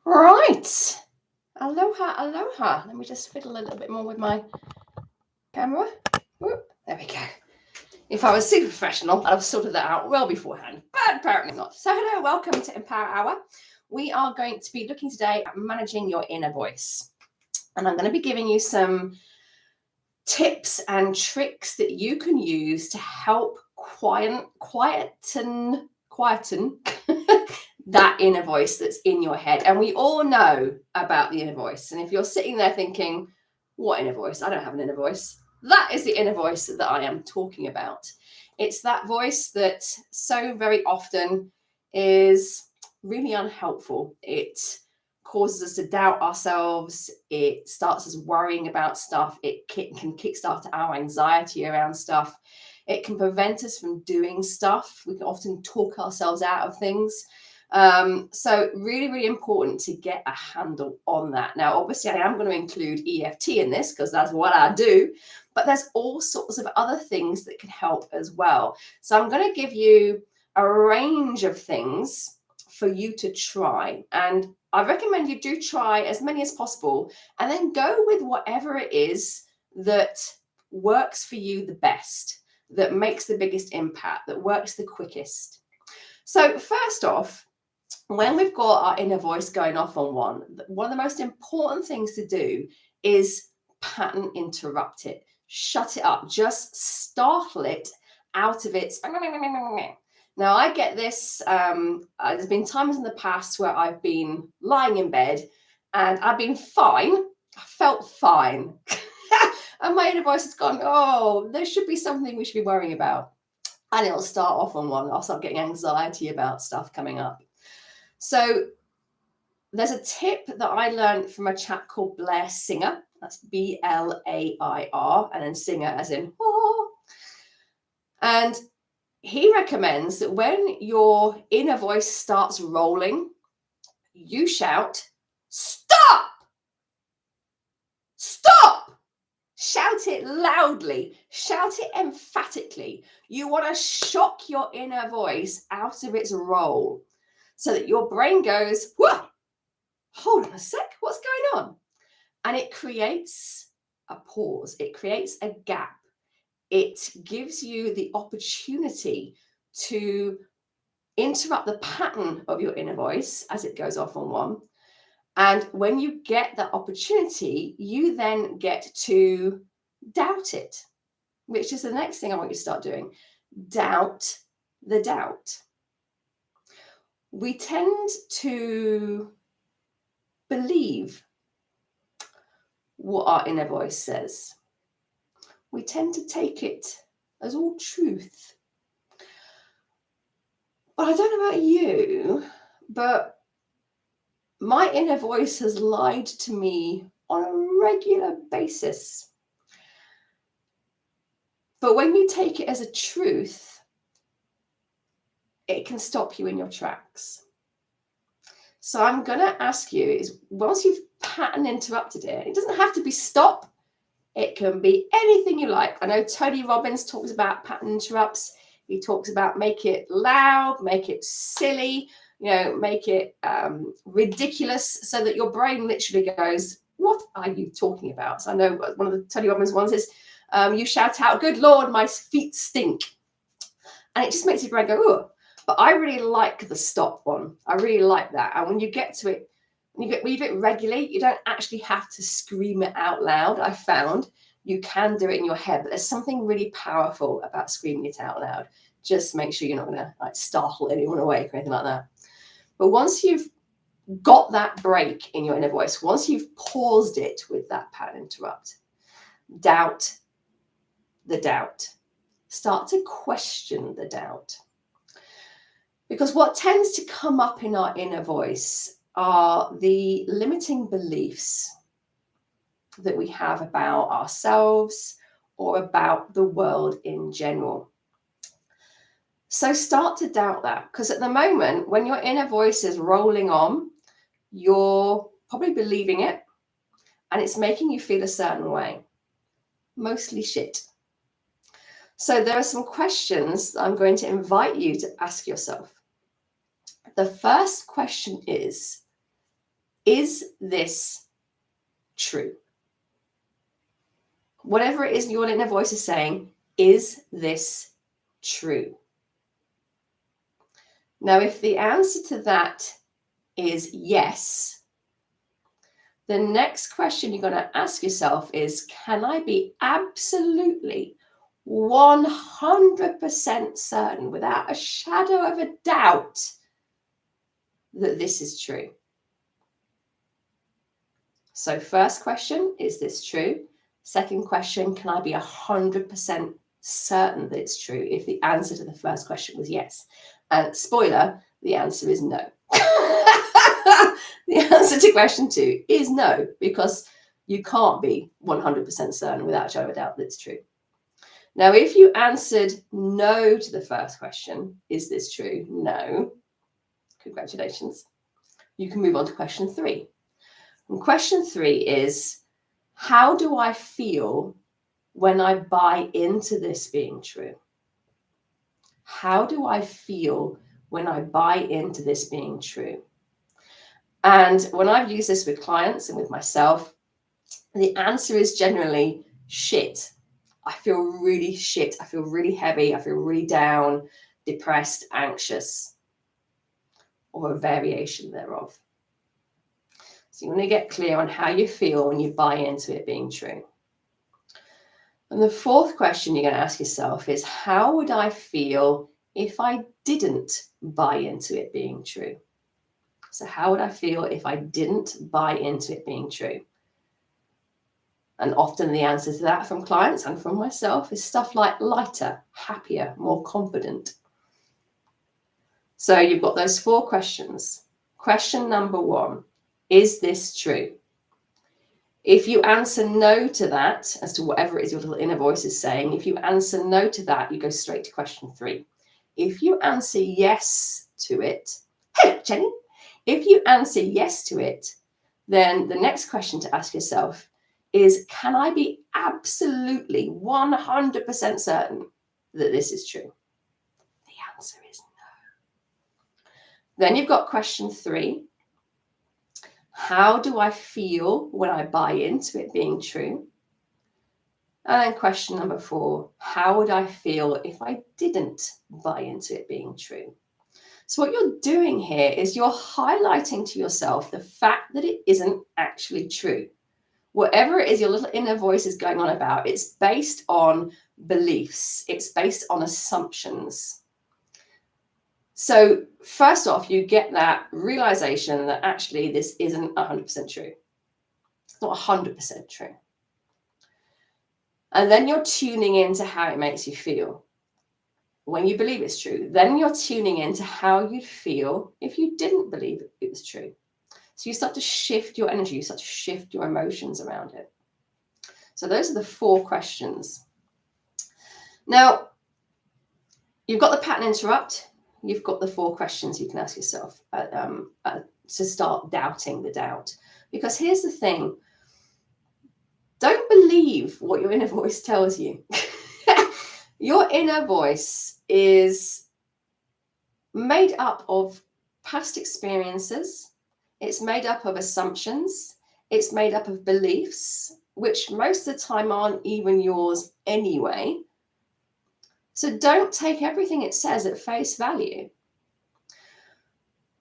Right. Aloha, aloha. Let me just fiddle a little bit more with my camera. Whoop, there we go. If I was super professional, I'd have sorted that out well beforehand, but apparently not. So hello, welcome to Empower Hour. We are going to be looking today at managing your inner voice. And I'm going to be giving you some tips and tricks that you can use to help quieten that inner voice that's in your head. And we all know about the inner voice. And if you're sitting there thinking, what inner voice? I don't have an inner voice. That is the inner voice that I am talking about. It's that voice that so very often is really unhelpful. It causes us to doubt ourselves. It starts us worrying about stuff. It can kickstart our anxiety around stuff. It can prevent us from doing stuff. We can often talk ourselves out of things. So really, really important to get a handle on that. Now, obviously, I am going to include EFT in this because that's what I do, but there's all sorts of other things that can help as well. So I'm going to give you a range of things for you to try. And I recommend you do try as many as possible and then go with whatever it is that works for you the best, that makes the biggest impact, that works the quickest. So first off, when we've got our inner voice going off on one of the most important things to do is pattern interrupt it, shut it up, just startle it out of its. Now, I get this. There's been times in the past where I've been lying in bed and I've been fine. I felt fine. And my inner voice has gone, oh, there should be something we should be worrying about. And it'll start off on one. I'll start getting anxiety about stuff coming up. So there's a tip that I learned from a chap called Blair Singer. That's Blair, and then Singer as in, oh. And he recommends that when your inner voice starts rolling, you shout, stop! Stop! Shout it loudly, shout it emphatically. You want to shock your inner voice out of its roll so that your brain goes, whoa, hold on a sec, what's going on? And it creates a pause, it creates a gap. It gives you the opportunity to interrupt the pattern of your inner voice as it goes off on one. And when you get that opportunity, you then get to doubt it, which is the next thing I want you to start doing. Doubt the doubt. We tend to believe what our inner voice says. We tend to take it as all truth. But I don't know about you, but my inner voice has lied to me on a regular basis. But when you take it as a truth, it can stop you in your tracks. So I'm going to ask you is once you've pattern interrupted it, it doesn't have to be stop. It can be anything you like. I know Tony Robbins talks about pattern interrupts. He talks about make it loud, make it silly, make it ridiculous so that your brain literally goes, what are you talking about? So I know one of the Tony Robbins ones is you shout out, good Lord, my feet stink. And it just makes your brain go, oh. But I really like the stop one. I really like that. And when you get to it, when you do it regularly, you don't actually have to scream it out loud. I found you can do it in your head, but there's something really powerful about screaming it out loud. Just make sure you're not going to startle anyone awake or anything like that. But once you've got that break in your inner voice, once you've paused it with that pattern interrupt, doubt the doubt. Start to question the doubt. Because what tends to come up in our inner voice are the limiting beliefs that we have about ourselves or about the world in general. So start to doubt that, because at the moment, when your inner voice is rolling on, you're probably believing it and it's making you feel a certain way. Mostly shit. So there are some questions I'm going to invite you to ask yourself. The first question is is this true? Whatever it is your inner voice is saying, is this true? Now, if the answer to that is yes, the next question you're going to ask yourself is, can I be absolutely 100% certain, without a shadow of a doubt, that this is true? So first question, is this true? Second question, can I be 100% certain that it's true? If the answer to the first question was yes. And spoiler, the answer is no. The answer to question 2 is no, because you can't be 100% certain without a shadow of a doubt that it's true. Now, if you answered no to the first question, is this true? No. Congratulations. You can move on to question 3. And question 3 is, how do I feel when I buy into this being true? How do I feel when I buy into this being true? And when I've used this with clients and with myself, the answer is generally shit. I feel really shit. I feel really heavy. I feel really down, depressed, anxious, or a variation thereof. So you want to get clear on how you feel when you buy into it being true. And the fourth question you're going to ask yourself is, how would I feel if I didn't buy into it being true? So how would I feel if I didn't buy into it being true? And often the answer to that from clients and from myself is stuff like lighter, happier, more confident. So you've got those 4 questions. Question number 1, is this true? If you answer no to that, as to whatever it is your little inner voice is saying, if you answer no to that, you go straight to question 3. If you answer yes to it, hey, Jenny, if you answer yes to it, then the next question to ask yourself is, can I be absolutely 100% certain that this is true? The answer is no. Then you've got question 3. How do I feel when I buy into it being true? And then question number 4, how would I feel if I didn't buy into it being true? So what you're doing here is you're highlighting to yourself the fact that it isn't actually true. Whatever it is your little inner voice is going on about, it's based on beliefs. It's based on assumptions. So first off, you get that realization that actually this isn't 100% true. It's not 100% true. And then you're tuning into how it makes you feel when you believe it's true. Then you're tuning into how you'd feel if you didn't believe it was true. So you start to shift your energy, you start to shift your emotions around it. So those are the 4 questions. Now, you've got the pattern interrupt. You've got the 4 questions you can ask yourself to start doubting the doubt. Because here's the thing. Don't believe what your inner voice tells you. Your inner voice is made up of past experiences. It's made up of assumptions. It's made up of beliefs, which most of the time aren't even yours anyway. So don't take everything it says at face value.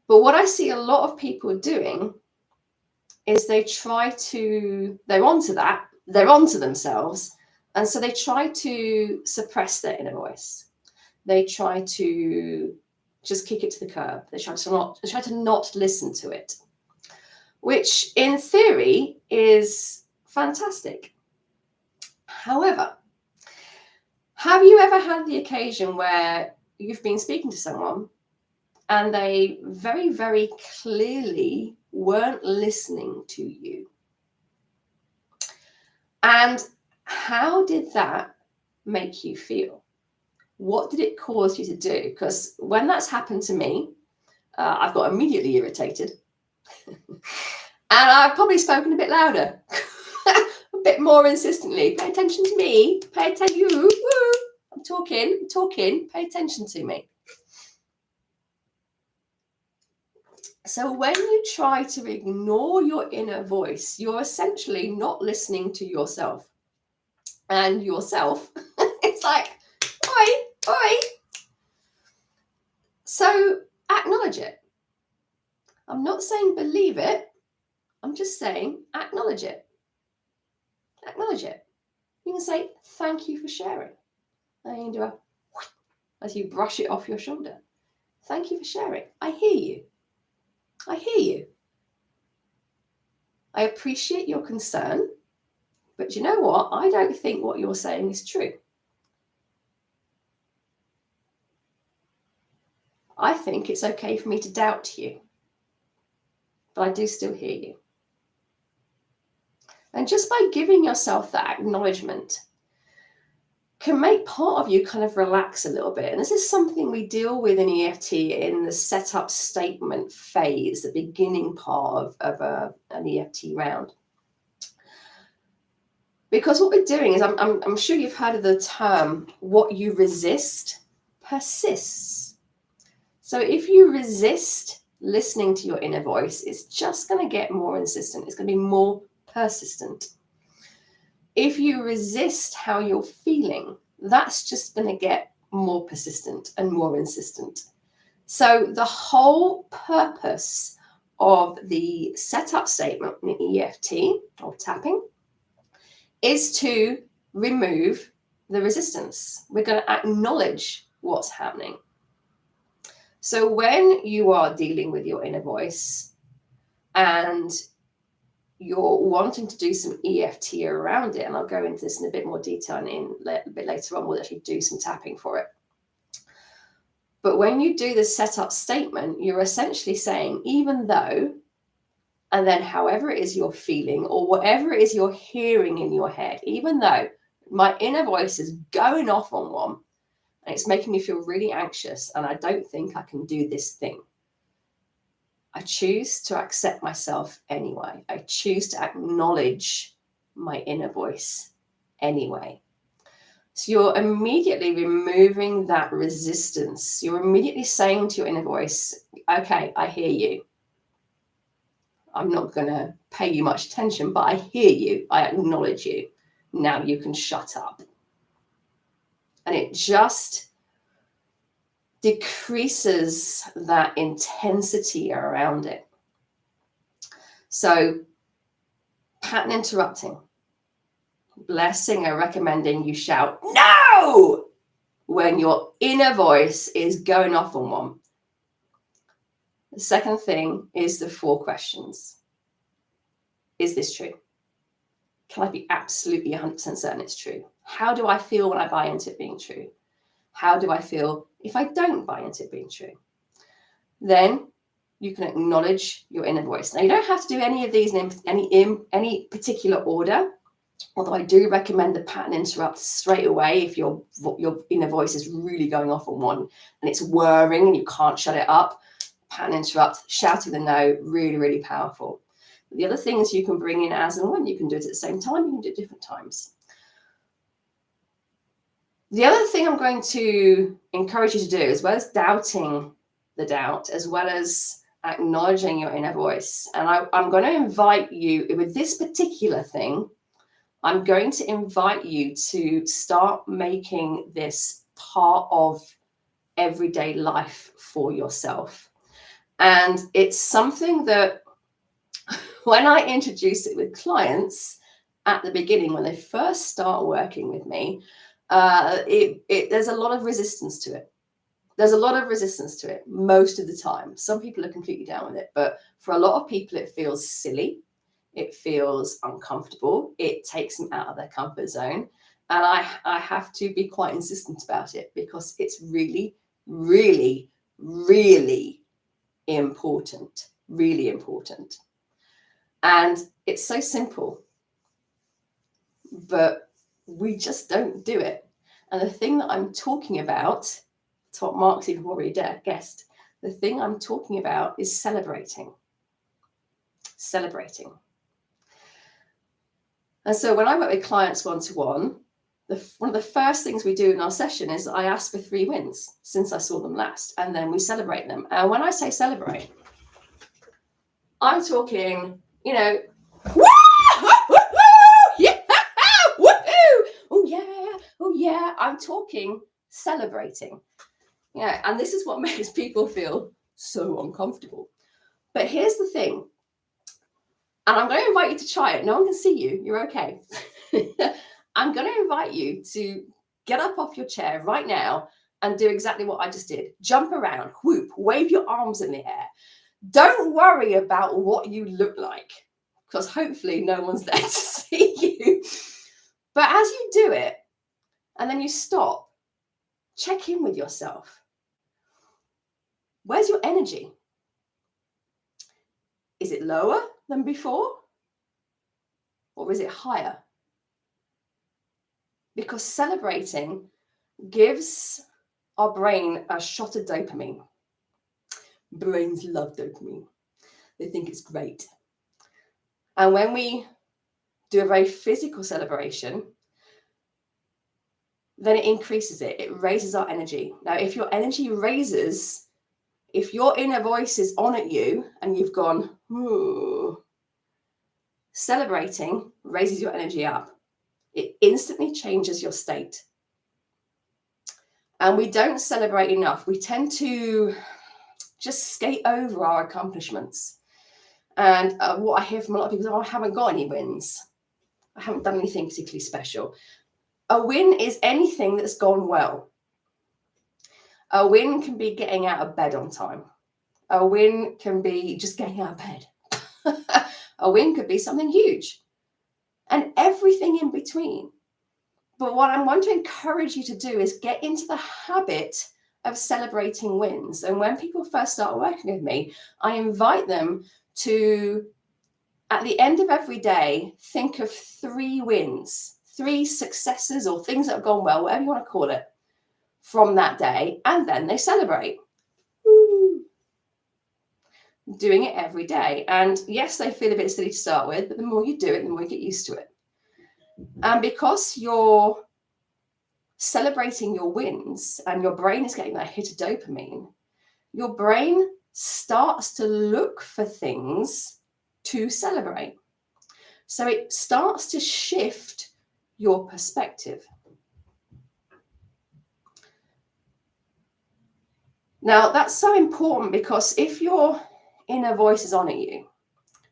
But what I see a lot of people doing is they're onto that, they're onto themselves. And so they try to suppress their inner voice. They try to just kick it to the curb. They try to not listen to it, which in theory is fantastic. However, have you ever had the occasion where you've been speaking to someone and they very, very clearly weren't listening to you? And how did that make you feel? What did it cause you to do? Because when that's happened to me, I've got immediately irritated. And I've probably spoken a bit louder, a bit more insistently. Pay attention to me. Pay attention. You. I'm talking. Pay attention to me. So when you try to ignore your inner voice, you're essentially not listening to yourself. And yourself, it's like, oi, oi. So acknowledge it. I'm not saying believe it. I'm just saying acknowledge it. Acknowledge it. You can say, thank you for sharing. And you can do a as you brush it off your shoulder. Thank you for sharing. I hear you. I hear you. I appreciate your concern, but you know what? I don't think what you're saying is true. I think it's okay for me to doubt you, but I do still hear you. And just by giving yourself that acknowledgement can make part of you kind of relax a little bit. And this is something we deal with in EFT in the setup statement phase, the beginning part of an EFT round. Because what we're doing is, I'm sure you've heard of the term, what you resist persists. So if you resist listening to your inner voice, it's just going to get more insistent. It's going to be more persistent. If you resist how you're feeling, that's just going to get more persistent and more insistent. So the whole purpose of the setup statement in EFT or tapping is to remove the resistance. We're going to acknowledge what's happening. So when you are dealing with your inner voice and you're wanting to do some EFT around it, and I'll go into this in a bit more detail a bit later on, we'll actually do some tapping for it. But when you do the setup statement, you're essentially saying, even though, and then however it is you're feeling or whatever it is you're hearing in your head, even though my inner voice is going off on one and it's making me feel really anxious and I don't think I can do this thing, I choose to accept myself anyway. I choose to acknowledge my inner voice anyway. So you're immediately removing that resistance. You're immediately saying to your inner voice, okay, I hear you. I'm not going to pay you much attention, but I hear you. I acknowledge you. Now you can shut up. And it just decreases that intensity around it. So pattern interrupting. Blessing or recommending you shout no when your inner voice is going off on one. The second thing is the 4 questions. Is this true? Can I be absolutely 100% certain it's true? How do I feel when I buy into it being true? How do I feel if I don't buy into it being true? Then you can acknowledge your inner voice. Now, you don't have to do any of these in any particular order, although I do recommend the pattern interrupt straight away if your inner voice is really going off on one and it's whirring and you can't shut it up. Pattern interrupt, shouting the no, really, really powerful. The other things you can bring in as and when. You can do it at the same time, you can do it at different times. The other thing I'm going to encourage you to do, as well as doubting the doubt, as well as acknowledging your inner voice, and I'm going to invite you with this particular thing, I'm going to invite you to start making this part of everyday life for yourself. And it's something that when I introduce it with clients at the beginning, when they first start working with me, there's a lot of resistance to it. There's a lot of resistance to it most of the time. Some people are completely down with it, but for a lot of people, it feels silly. It feels uncomfortable. It takes them out of their comfort zone. And I have to be quite insistent about it because it's really, really, really important. Really important. And it's so simple, but we just don't do it. And the thing that I'm talking about, it's what Mark's even already guessed, the thing I'm talking about is celebrating. Celebrating. And so when I work with clients one-to-one, one of the first things we do in our session is I ask for 3 wins since I saw them last, and then we celebrate them. And when I say celebrate, I'm talking, you know, yeah, oh yeah. I'm talking celebrating. Yeah, and this is what makes people feel so uncomfortable. But here's the thing, and I'm going to invite you to try it. No one can see you. You're okay. I'm going to invite you to get up off your chair right now and do exactly what I just did. Jump around, whoop, wave your arms in the air. Don't worry about what you look like, because hopefully no one's there to see you. But as you do it, and then you stop, check in with yourself. Where's your energy? Is it lower than before? Or is it higher? Because celebrating gives our brain a shot of dopamine. Brains love dopamine. They think it's great. And when we do a very physical celebration, then it increases it. It raises our energy. Now, if your energy raises, if your inner voice is on at you and you've gone, ooh, celebrating raises your energy up. It instantly changes your state. And we don't celebrate enough. We tend to just skate over our accomplishments. And what I hear from a lot of people is, oh, I haven't got any wins. I haven't done anything particularly special. A win is anything that's gone well. A win can be getting out of bed on time. A win can be just getting out of bed. A win could be something huge. And everything in between. But what I want to encourage you to do is get into the habit of celebrating wins. And when people first start working with me, I invite them to, at the end of every day, think of 3 wins, 3 successes or things that have gone well, whatever you want to call it, from that day. And then they celebrate. Woo. Doing it every day. And yes, they feel a bit silly to start with, but the more you do it, the more you get used to it. And because you're celebrating your wins and your brain is getting that hit of dopamine, your brain starts to look for things to celebrate. So it starts to shift your perspective. Now, that's so important, because if your inner voice is on at you,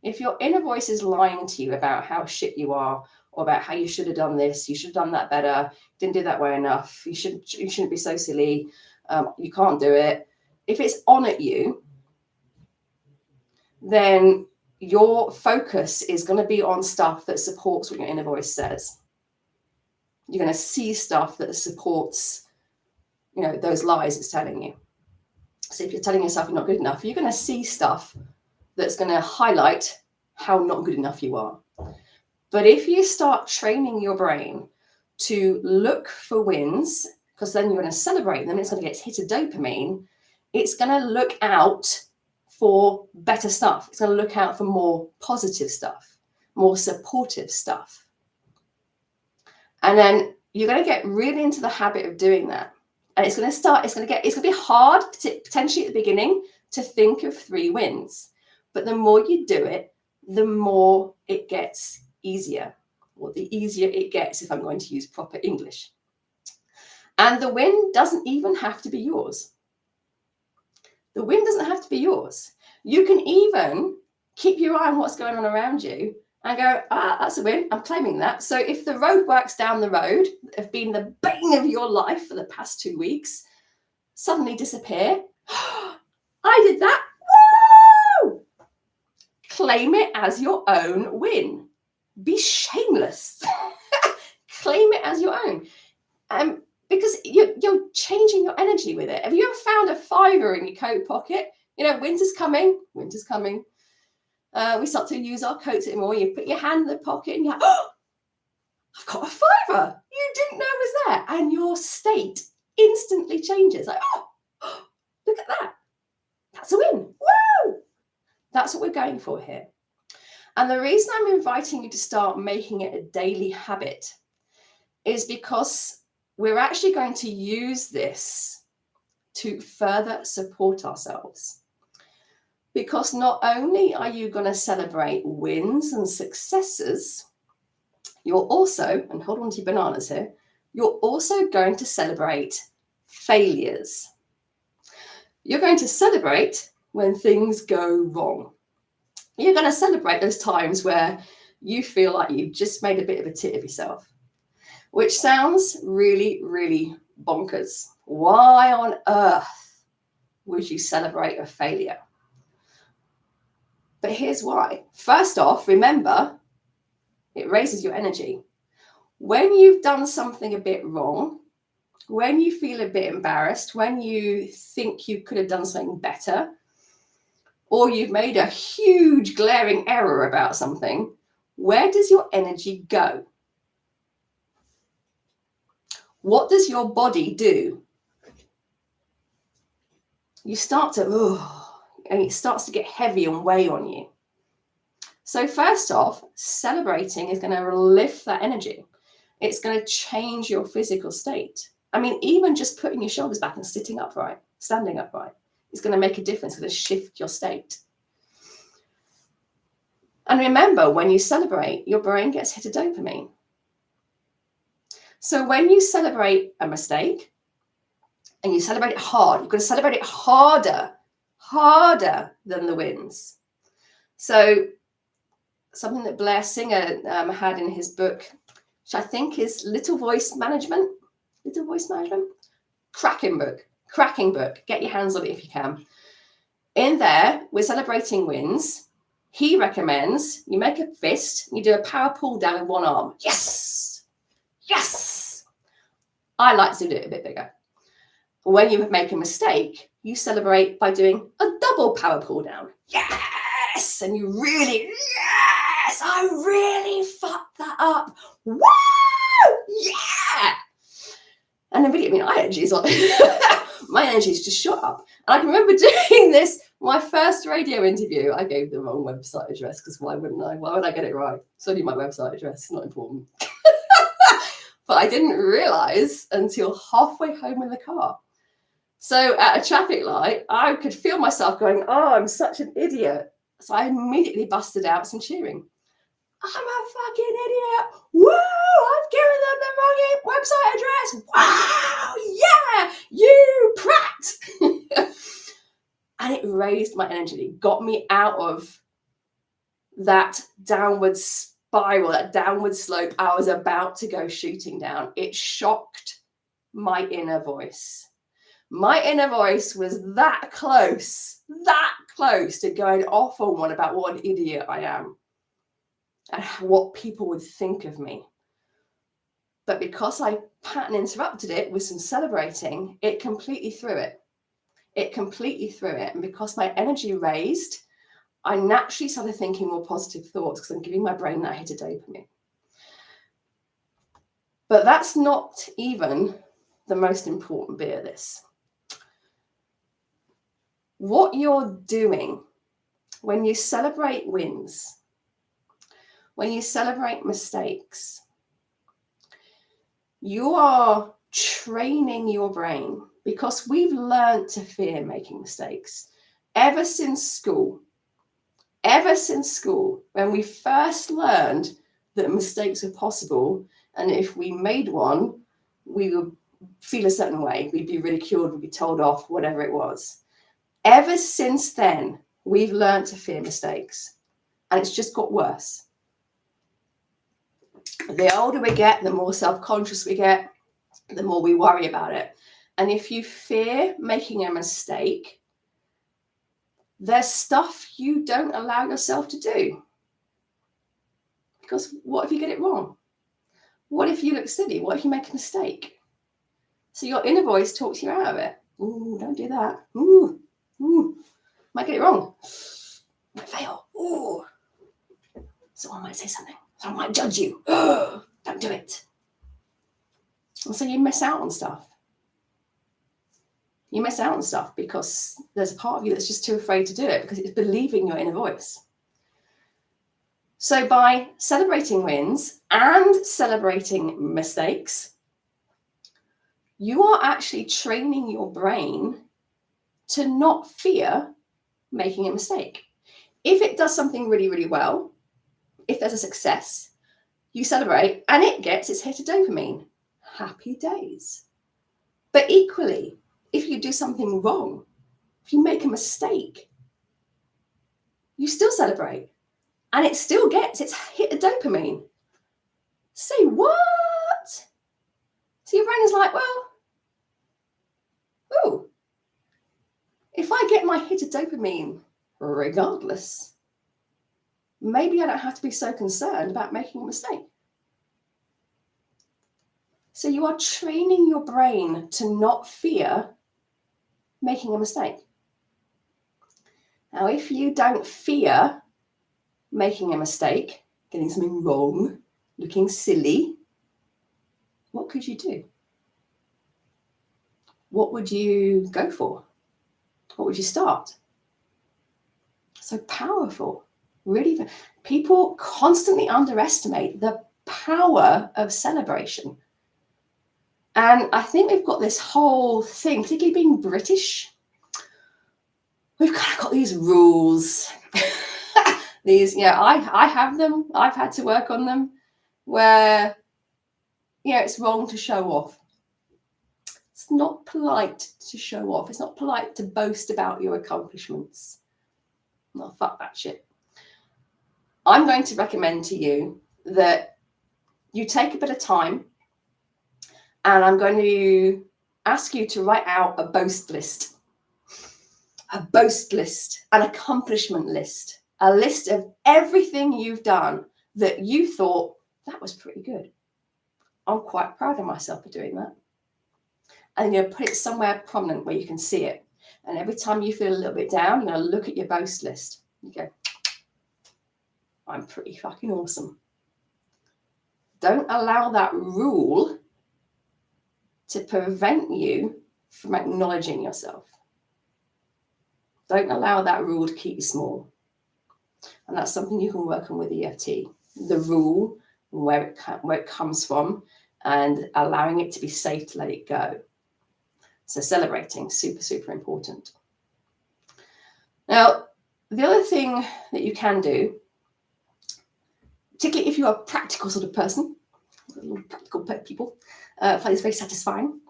if your inner voice is lying to you about how shit you are, or about how you should have done this, you should have done that better, didn't do that well enough, you shouldn't be so silly, you can't do it. If it's on at you, then your focus is going to be on stuff that supports what your inner voice says. You're going to see stuff that supports, those lies it's telling you. So if you're telling yourself you're not good enough, you're going to see stuff that's going to highlight how not good enough you are. But if you start training your brain to look for wins, because then you're going to celebrate them, it's going to get hit of dopamine, it's going to look out for better stuff. It's going to look out for more positive stuff, more supportive stuff. And then you're going to get really into the habit of doing that. And it's going to be hard, potentially at the beginning, to think of 3 wins. But the more you do it, the more it gets easier, or the easier it gets, if I'm going to use proper English. And the win doesn't even have to be yours. The win doesn't have to be yours. You can even keep your eye on what's going on around you and go, that's a win, I'm claiming that. So if the roadworks down the road have been the bane of your life for the past 2 weeks suddenly disappear, I did that, woo! Claim it as your own win. Be shameless. Claim it as your own. Because you're changing your energy with it. Have you ever found a £5 in your coat pocket? Winter's coming. Winter's coming. We start to use our coats a bit more. You put your hand in the pocket and you're like, oh, I've got a £5 you didn't know was there. And your state instantly changes. Like, oh, look at that. That's a win. Woo! That's what we're going for here. And the reason I'm inviting you to start making it a daily habit is because we're actually going to use this to further support ourselves. Because not only are you going to celebrate wins and successes, you're also, and hold on to your bananas here, you're also going to celebrate failures. You're going to celebrate when things go wrong. You're going to celebrate those times where you feel like you've just made a bit of a tit of yourself, which sounds really, really bonkers. Why on earth would you celebrate a failure? But here's why. First off, remember, it raises your energy. When you've done something a bit wrong, when you feel a bit embarrassed, when you think you could have done something better, or you've made a huge glaring error about something, where does your energy go? What does your body do? You start to, and it starts to get heavy and weigh on you. So first off, celebrating is going to lift that energy. It's going to change your physical state. I mean, even just putting your shoulders back and sitting upright, standing upright, is going to make a difference. It's going to shift your state. And remember, when you celebrate, your brain gets hit of dopamine. So when you celebrate a mistake, and you celebrate it hard, you're going to celebrate it harder than the wins. So something that Blair Singer had in his book, which I think is Little Voice Management. Cracking book. Get your hands on it if you can. In there, we're celebrating wins. He recommends you make a fist, you do a power pull down with one arm. Yes. I like to do it a bit bigger. When you make a mistake, you celebrate by doing a double power pull down. Yes. And you really, yes, I really fucked that up. Woo! Yeah. And immediately, my energy is like, my energy is just shot up. And I can remember doing this, my first radio interview. I gave the wrong website address because why wouldn't I? Why would I get it right? It's only my website address. It's not important. But I didn't realize until halfway home in the car. So at a traffic light, I could feel myself going, oh, I'm such an idiot. So I immediately busted out some cheering. I'm a fucking idiot. Woo! I've given them the wrong website address. Wow! Yeah! You prat! And it raised my energy. It got me out of that downward spiral, that downward slope I was about to go shooting down. It shocked my inner voice. My inner voice was that close to going off on one about what an idiot I am and what people would think of me. But because I pattern interrupted it with some celebrating, it completely threw it. And because my energy raised, I naturally started thinking more positive thoughts because I'm giving my brain that hit of dopamine. But that's not even the most important bit of this. What you're doing when you celebrate wins, when you celebrate mistakes, you are training your brain, because we've learned to fear making mistakes ever since school, when we first learned that mistakes were possible, and if we made one, we would feel a certain way, we'd be ridiculed, we'd be told off, whatever it was. Ever since then, we've learned to fear mistakes, and it's just got worse. The older we get, the more self-conscious we get, the more we worry about it. And if you fear making a mistake, there's stuff you don't allow yourself to do. Because what if you get it wrong? What if you look silly? What if you make a mistake? So your inner voice talks you out of it. Ooh, don't do that. Ooh, might get it wrong. Might fail. Ooh. Someone might say something. Someone might judge you. Don't do it. And so you miss out on stuff. You miss out on stuff because there's a part of you that's just too afraid to do it because it's believing your inner voice. So by celebrating wins and celebrating mistakes, you are actually training your brain to not fear making a mistake. If it does something really, really well, if there's a success, you celebrate and it gets its hit of dopamine. Happy days. But equally, if you do something wrong, if you make a mistake, you still celebrate and it still gets its hit of dopamine. Say what? So your brain is like, well, ooh, if I get my hit of dopamine regardless, maybe I don't have to be so concerned about making a mistake. So you are training your brain to not fear making a mistake. Now, if you don't fear making a mistake, getting something wrong, looking silly, what could you do? What would you go for? What would you start? So powerful. Really, people constantly underestimate the power of celebration. And I think we've got this whole thing, particularly being British, we've kind of got these rules. These, I have them. I've had to work on them where, it's wrong to show off. It's not polite to show off. It's not polite to boast about your accomplishments. No, fuck that shit. I'm going to recommend to you that you take a bit of time and I'm going to ask you to write out a boast list. A boast list, an accomplishment list, a list of everything you've done that you thought, that was pretty good. I'm quite proud of myself for doing that. And you're going to put it somewhere prominent where you can see it. And every time you feel a little bit down, you're going to look at your boast list. You go, I'm pretty fucking awesome. Don't allow that rule to prevent you from acknowledging yourself. Don't allow that rule to keep you small. And that's something you can work on with EFT. The rule, where it comes from, and allowing it to be safe to let it go. So celebrating, super, super important. Now, the other thing that you can do, particularly if you're a practical sort of person, practical people, find this very satisfying.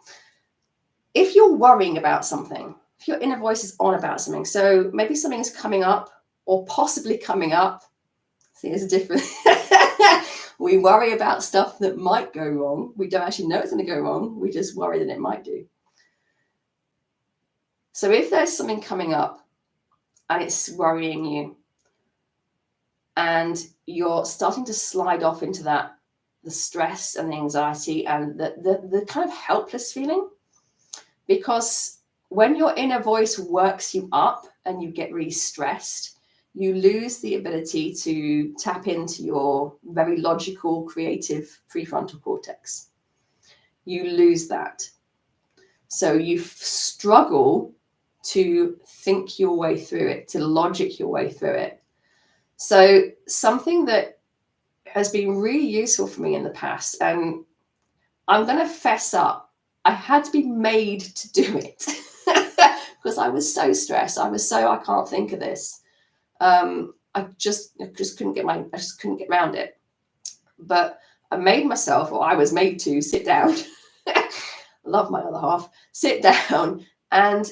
If you're worrying about something, if your inner voice is on about something, so maybe something is coming up or possibly coming up. See, there's a difference. We worry about stuff that might go wrong. We don't actually know it's going to go wrong. We just worry that it might do. So if there's something coming up and it's worrying you and you're starting to slide off into that, the stress and the anxiety and the kind of helpless feeling, because when your inner voice works you up and you get really stressed, you lose the ability to tap into your very logical, creative prefrontal cortex. You lose that. So you struggle to think your way through it, to logic your way through it. So something that has been really useful for me in the past, and I'm going to fess up, I had to be made to do it because I was so stressed. I can't think of this. I just couldn't get around it. But I made myself, or I was made to sit down. Love my other half. Sit down and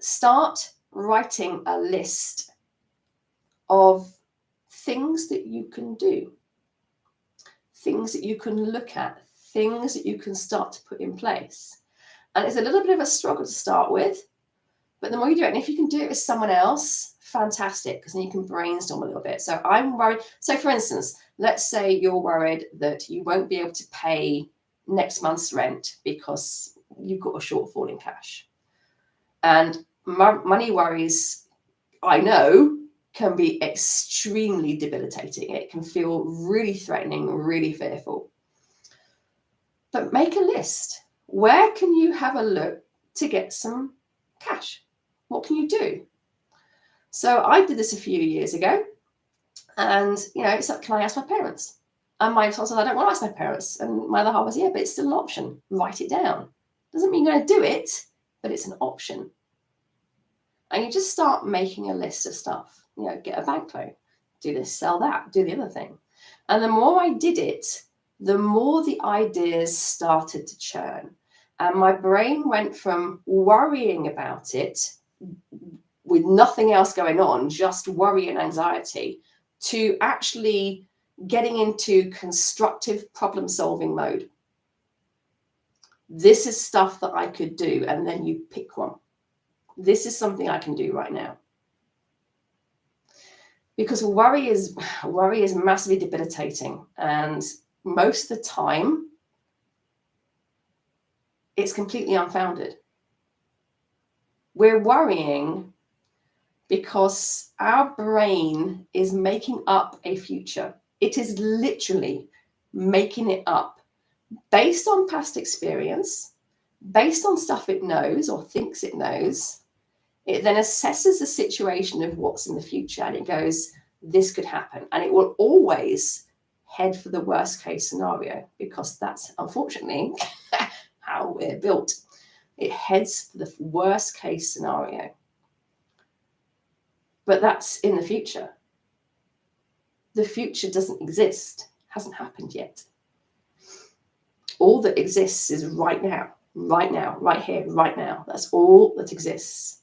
start writing a list of things that you can do, things that you can look at, things that you can start to put in place. And it's a little bit of a struggle to start with, but the more you do it, and if you can do it with someone else, fantastic, because then you can brainstorm a little bit. So I'm worried. So for instance, let's say you're worried that you won't be able to pay next month's rent because you've got a shortfall in cash. And money worries, I know, can be extremely debilitating. It can feel really threatening, really fearful. But make a list. Where can you have a look to get some cash? What can you do? So I did this a few years ago, and it's like, can I ask my parents? And my response was, I don't want to ask my parents. And my other half was, yeah, but it's still an option. Write it down. Doesn't mean you're going to do it, but it's an option. And you just start making a list of stuff. Get a bank loan, do this, sell that, do the other thing. And the more I did it, the more the ideas started to churn. And my brain went from worrying about it with nothing else going on, just worry and anxiety, to actually getting into constructive problem-solving mode. This is stuff that I could do, and then you pick one. This is something I can do right now. Because worry is massively debilitating, and most of the time, it's completely unfounded. We're worrying because our brain is making up a future. It is literally making it up based on past experience, based on stuff it knows or thinks it knows. It then assesses the situation of what's in the future, and it goes, this could happen. And it will always head for the worst case scenario, because that's unfortunately how we're built. It heads for the worst case scenario. But that's in the future. The future doesn't exist, hasn't happened yet. All that exists is right now, right here, right now. That's all that exists.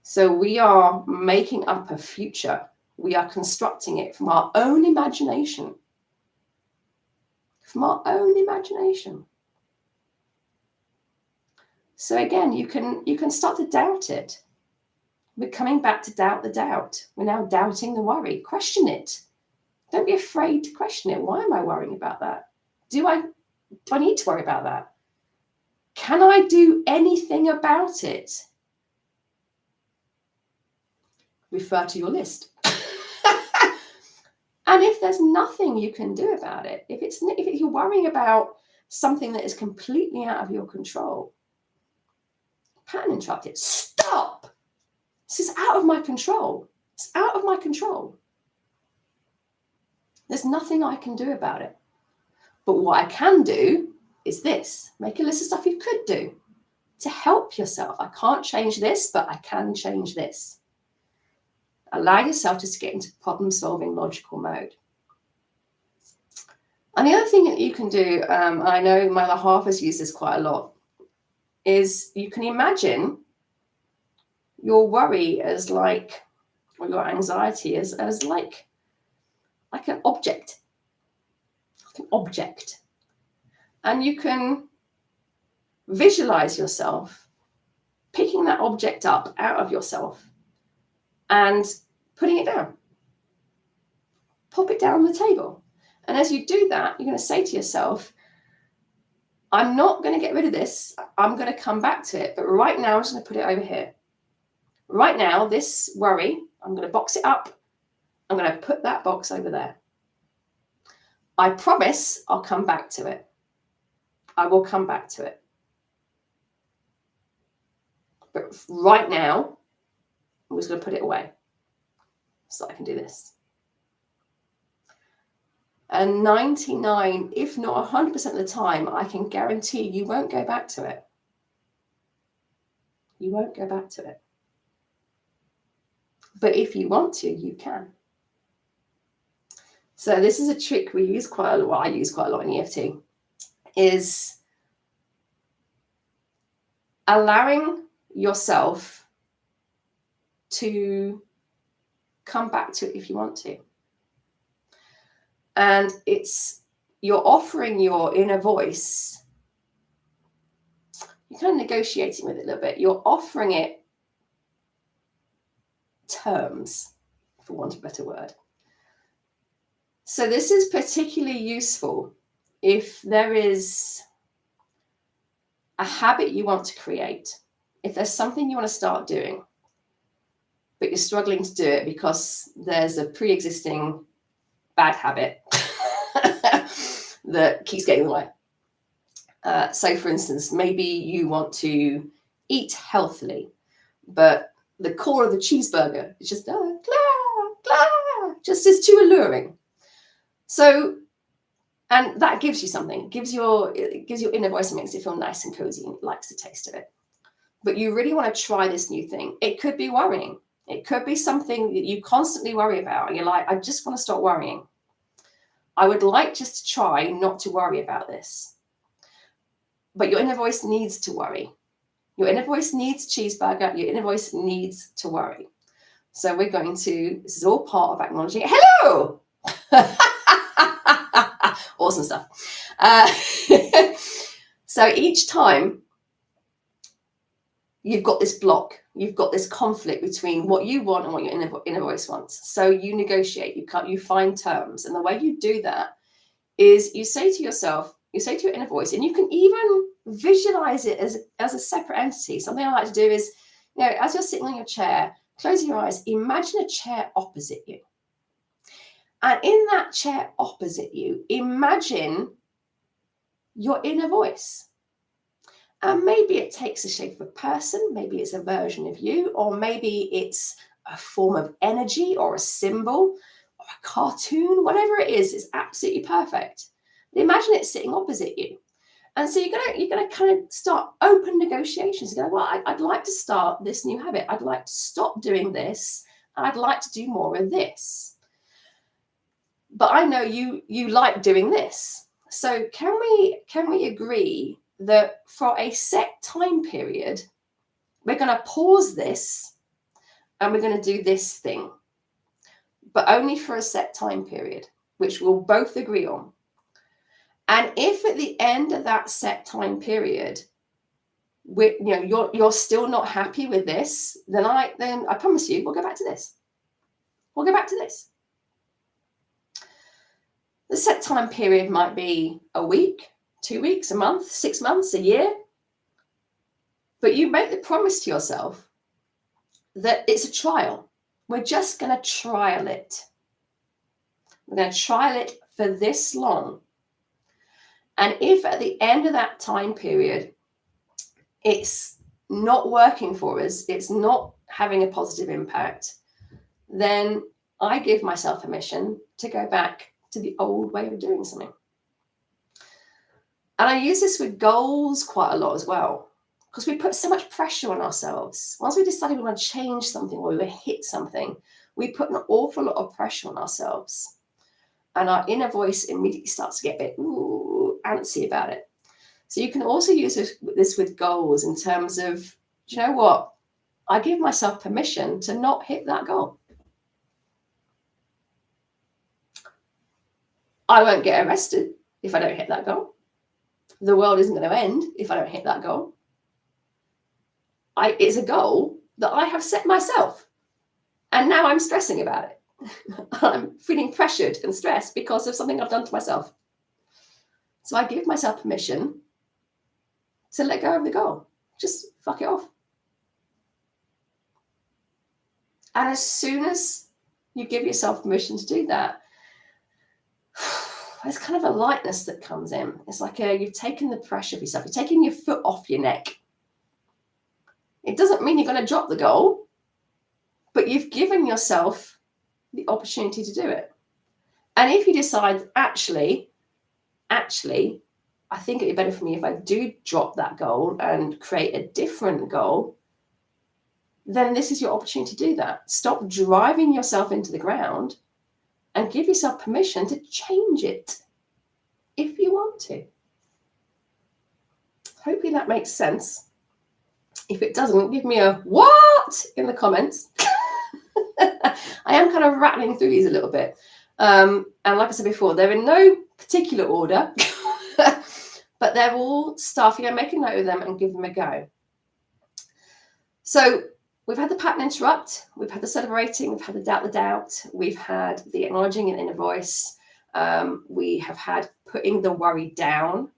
So we are making up a future. We are constructing it from our own imagination. From our own imagination. So again, you can start to doubt it. We're coming back to doubt the doubt. We're now doubting the worry. Question it. Don't be afraid to question it. Why am I worrying about that? Do I need to worry about that? Can I do anything about it? Refer to your list. And if there's nothing you can do about it, if you're worrying about something that is completely out of your control, pattern interrupt it. Stop! This is out of my control. It's out of my control. There's nothing I can do about it. But what I can do is this. Make a list of stuff you could do to help yourself. I can't change this, but I can change this. Allow yourself just to get into problem-solving logical mode. And the other thing that you can do, I know my other half has used this quite a lot, is you can imagine your worry as like, or your anxiety as like an object. Like an object. And you can visualize yourself picking that object up out of yourself and putting it down. Pop it down on the table. And as you do that, you're going to say to yourself, I'm not going to get rid of this. I'm going to come back to it. But right now, I'm just going to put it over here. Right now, this worry, I'm going to box it up. I'm going to put that box over there. I promise I'll come back to it. I will come back to it. But right now, I'm just going to put it away so I can do this. And 99, if not 100% of the time, I can guarantee you won't go back to it. You won't go back to it. But if you want to, you can. So this is a trick we use quite a lot. Well, I use quite a lot in EFT, is allowing yourself to come back to it if you want to. And you're offering your inner voice, you're kind of negotiating with it a little bit. You're offering it terms, for want of a better word. So this is particularly useful if there is a habit you want to create, if there's something you want to start doing, but you're struggling to do it because there's a pre-existing bad habit that keeps getting in the way. So for instance, maybe you want to eat healthily, but the core of the cheeseburger is just just is too alluring. So, and that gives you something. It gives your inner voice and makes it feel nice and cozy and likes the taste of it. but you really want to try this new thing. It could be worrying. It could be something that you constantly worry about. And you're like, I just want to stop worrying. I would like just to try not to worry about this. But your inner voice needs to worry. Your inner voice needs cheeseburger. Your inner voice needs to worry. So we're going to, this is all part of acknowledging it. Hello! Awesome stuff. So each time you've got this block, you've got this conflict between what you want and what your inner voice wants. So you negotiate, you find terms. And the way you do that is you say to yourself, you say to your inner voice, and you can even visualize it as a separate entity. Something I like to do is, as you're sitting on your chair, close your eyes, imagine a chair opposite you. And in that chair opposite you, imagine your inner voice. And maybe it takes the shape of a person, maybe it's a version of you, or maybe it's a form of energy or a symbol or a cartoon, whatever it is absolutely perfect. But imagine it sitting opposite you. And so you're gonna kind of start open negotiations. You're going, well, I'd like to start this new habit. I'd like to stop doing this, and I'd like to do more of this. But I know you like doing this. So can we agree that for a set time period, we're going to pause this and we're going to do this thing, but only for a set time period, which we'll both agree on. And if at the end of that set time period, you're still not happy with this, then I promise you, we'll go back to this. We'll go back to this. The set time period might be a week, 2 weeks, a month, 6 months, a year. But you make the promise to yourself that it's a trial. We're just going to trial it. We're going to trial it for this long. And if at the end of that time period, it's not working for us, it's not having a positive impact, then I give myself permission to go back to the old way of doing something. And I use this with goals quite a lot as well, because we put so much pressure on ourselves. Once we decide we want to change something or we want to hit something, we put an awful lot of pressure on ourselves. And our inner voice immediately starts to get a bit antsy about it. So you can also use this with goals in terms of, do you know what? I give myself permission to not hit that goal. I won't get arrested if I don't hit that goal. The world isn't going to end if I don't hit that goal. It's a goal that I have set myself. And now I'm stressing about it. I'm feeling pressured and stressed because of something I've done to myself. So I give myself permission to let go of the goal. Just fuck it off. And as soon as you give yourself permission to do that, there's kind of a lightness that comes in. It's like you've taken the pressure off yourself. You're taking your foot off your neck. It doesn't mean you're going to drop the goal, but you've given yourself the opportunity to do it. And if you decide, actually, I think it'd be better for me if I do drop that goal and create a different goal, then this is your opportunity to do that. Stop driving yourself into the ground and give yourself permission to change it if you want to. Hopefully that makes sense. If it doesn't, give me a what in the comments. I am kind of rattling through these a little bit. And like I said before, they're in no particular order, but they're all stuff, make a note of them and give them a go. So we've had the pattern interrupt, we've had the celebrating, we've had the doubt, we've had the acknowledging an inner voice, we have had putting the worry down,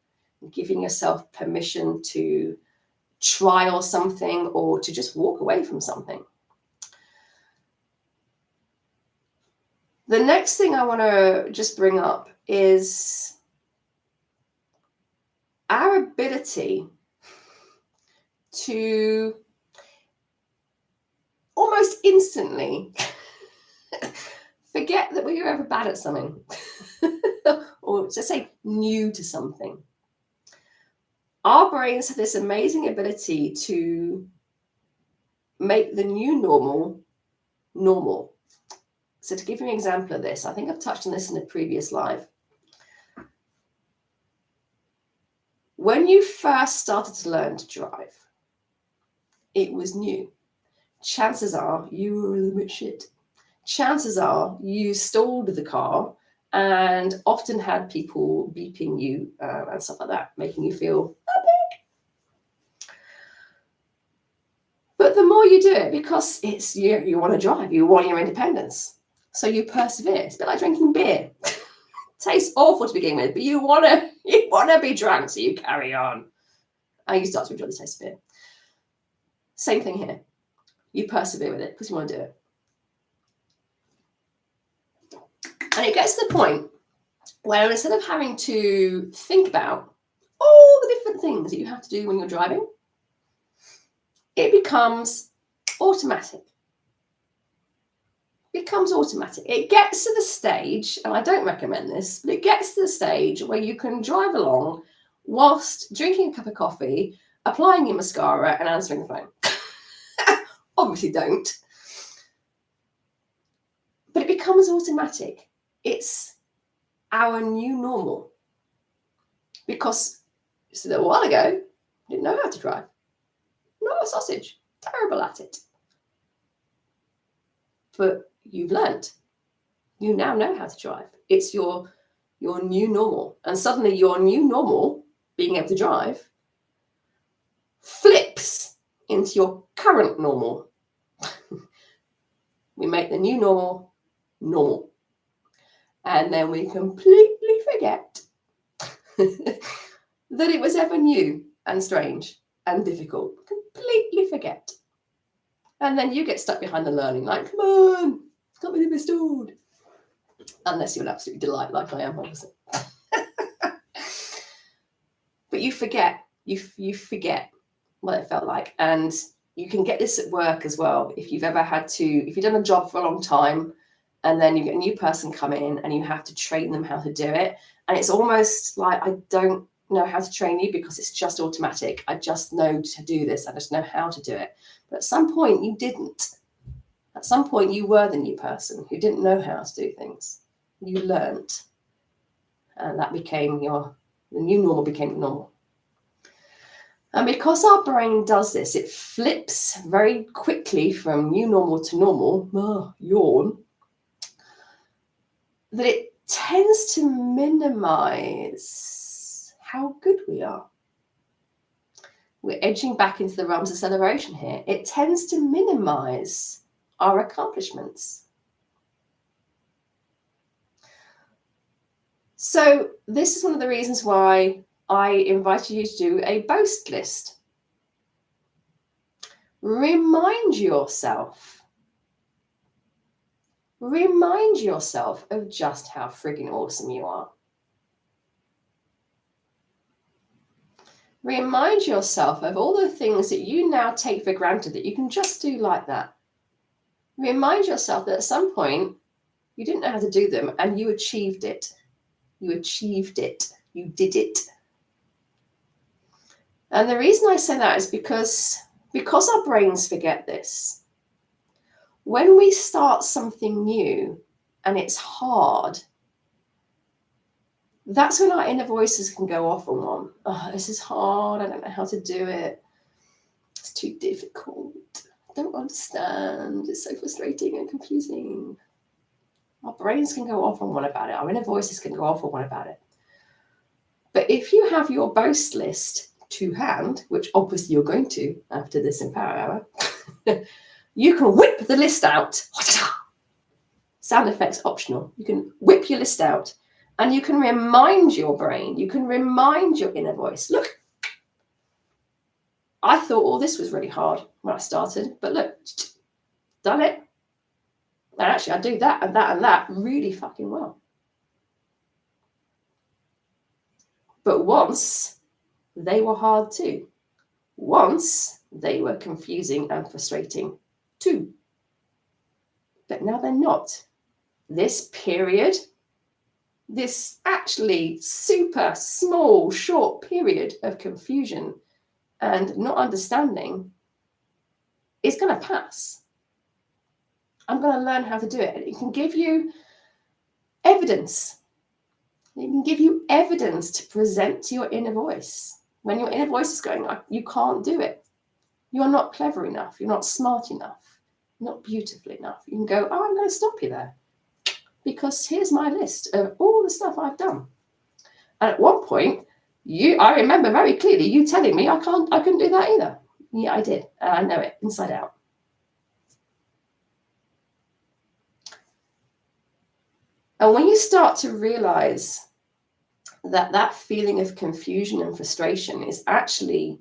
giving yourself permission to trial something or to just walk away from something. The next thing I want to just bring up is our ability to almost instantly forget that we were ever bad at something or to say new to something. Our brains have this amazing ability to make the new normal normal. So to give you an example of this, I think I've touched on this in a previous live. When you first started to learn to drive, it was new. Chances are you were a little bit shit. Chances are you stalled the car and often had people beeping you and stuff like that, making you feel a bit. But the more you do it, because it's you want to drive, you want your independence, so you persevere. It's a bit like drinking beer. Tastes awful to begin with, but you want to be drunk, so you carry on. And you start to enjoy the taste of beer. Same thing here. You persevere with it because you want to do it. And it gets to the point where instead of having to think about all the different things that you have to do when you're driving, it becomes automatic. It becomes automatic. It gets to the stage, and I don't recommend this, but it gets to the stage where you can drive along whilst drinking a cup of coffee, applying your mascara, and answering the phone. Obviously don't. But it becomes automatic. It's our new normal. Because just a little while ago, I didn't know how to drive. Not a sausage. Terrible at it. But you've learned. You now know how to drive. It's your new normal. And suddenly your new normal, being able to drive, flips into your current normal. We make the new normal normal. And then we completely forget that it was ever new and strange and difficult. Completely forget. And then you get stuck behind the learning, like, come on, can't believe it's stalled. Unless you're an absolute delight, like I am, obviously. But you forget. You forget what it felt like. And you can get this at work as well. If you've done a job for a long time, and then you get a new person come in and you have to train them how to do it. And it's almost like, I don't know how to train you because it's just automatic. I just know to do this. I just know how to do it. But at some point you didn't. At some point you were the new person who didn't know how to do things. You learnt. And that became the new normal became normal. And because our brain does this, it flips very quickly from new normal to normal, yawn, that it tends to minimize how good we are. We're edging back into the realms of celebration here. It tends to minimize our accomplishments. So this is one of the reasons why I invited you to do a boast list. Remind yourself of just how frigging awesome you are. Remind yourself of all the things that you now take for granted that you can just do like that. Remind yourself that at some point you didn't know how to do them and you achieved it. You achieved it. You did it. And the reason I say that is because our brains forget this. When we start something new and it's hard, that's when our inner voices can go off on one. Oh, this is hard. I don't know how to do it. It's too difficult. I don't understand. It's so frustrating and confusing. Our brains can go off on one about it. Our inner voices can go off on one about it. But if you have your boast list to hand, which obviously you're going to after this Empower Hour, you can whip the list out. Sound effects optional. You can whip your list out and you can remind your brain, you can remind your inner voice, look, I thought all this was really hard when I started, but look, done it. And actually I do that and that and that really fucking well. But once they were hard too. Once they were confusing and frustrating too. But now they're not. This period this actually super small, short period of confusion and not understanding is going to pass. I'm going to learn how to do it. It can give you evidence. It can give you evidence to present to your inner voice. When your inner voice is going, you can't do it. You're not clever enough. You're not smart enough. You're not beautiful enough. You can go, oh, I'm going to stop you there. Because here's my list of all the stuff I've done. And at one point, I remember very clearly you telling me I couldn't do that either. Yeah, I did. And I know it inside out. And when you start to realize that feeling of confusion and frustration is actually